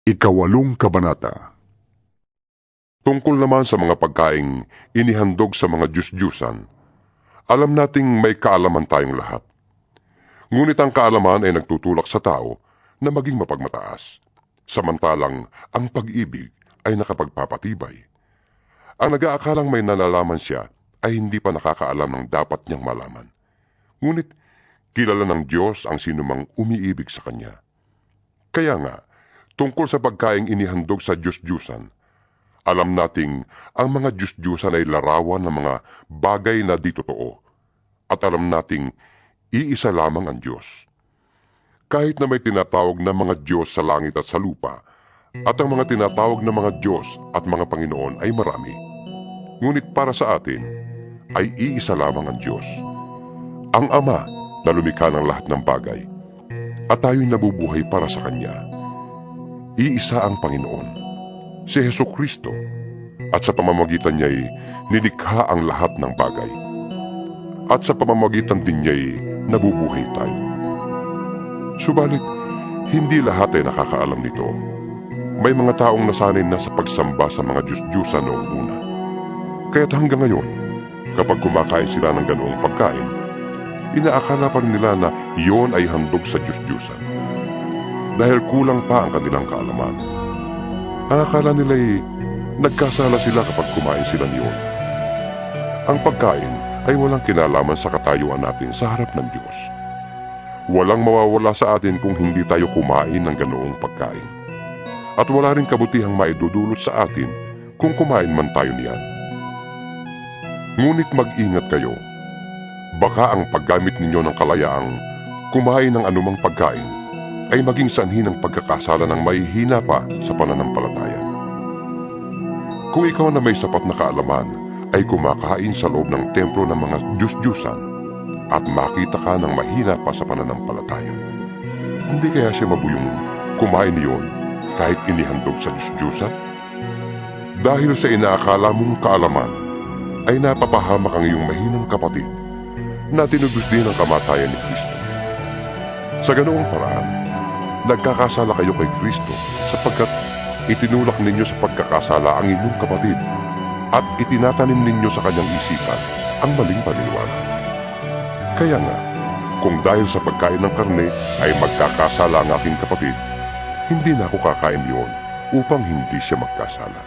Ikawalong Kabanata. Tungkol naman sa mga pagkaing inihandog sa mga Diyos-Diyusan, alam nating may kaalaman tayong lahat. Ngunit ang kaalaman ay nagtutulak sa tao na maging mapagmataas, samantalang ang pag-ibig ay nakapagpapatibay. Ang nag-aakalang may nalalaman siya ay hindi pa nakakaalam ng dapat niyang malaman. Ngunit kilala ng Diyos ang sinumang umiibig sa Kanya. Kaya nga, tungkol sa pagkaing inihandog sa Diyos-Diyusan, alam nating ang mga Diyos-Diyusan ay larawan ng mga bagay na di totoo, at alam nating iisa lamang ang Diyos. Kahit na may tinatawag na mga Diyos sa langit at sa lupa, at ang mga tinatawag na mga Diyos at mga Panginoon ay marami, ngunit para sa atin ay iisa lamang ang Diyos, ang Ama na lumikha ng lahat ng bagay, at tayo'y nabubuhay para sa Kanya. Iisa ang Panginoon, si Hesukristo, at sa pamamagitan niya'y nilikha ang lahat ng bagay. At sa pamamagitan din niya'y nabubuhay tayo. Subalit, hindi lahat ay nakakaalam nito. May mga taong nasanay na sa pagsamba sa mga Diyos-Diyusan noong una. Kaya't hanggang ngayon, kapag kumakain sila ng ganoong pagkain, inaakala pa rin nila na iyon ay handog sa Diyos-Diyusan. Dahil kulang pa ang kanilang kaalaman. Ang akala nila'y nagkasala sila kapag kumain sila niyon. Ang pagkain ay walang kinalaman sa katayuan natin sa harap ng Diyos. Walang mawawala sa atin kung hindi tayo kumain ng ganoong pagkain. At wala rin kabutihang maidudulot sa atin kung kumain man tayo niyan. Ngunit mag-ingat kayo. Baka ang paggamit ninyo ng kalayaang kumain ng anumang pagkain ay maging sanhi ng pagkakasala ng mahihina pa sa pananampalataya. Kung ikaw na may sapat na kaalaman ay kumakain sa loob ng templo ng mga Diyos-Diyusan at makita ka ng mahina pa sa pananampalataya, hindi kaya siya mabuyong kumain niyon kahit inihandog sa Diyos-Diyusan? Dahil sa inaakala mong kaalaman ay napapahamak ang iyong mahinang kapatid na tinubos din ang kamatayan ni Kristo. Sa ganoong paraan, nagkakasala kayo kay Kristo sapagkat itinulak ninyo sa pagkakasala ang inyong kapatid at itinatanim ninyo sa kanyang isipan ang maling paniniwala. Kaya nga, kung dahil sa pagkain ng karne ay magkakasala ang aking kapatid, hindi na ako kakain yun upang hindi siya magkasala.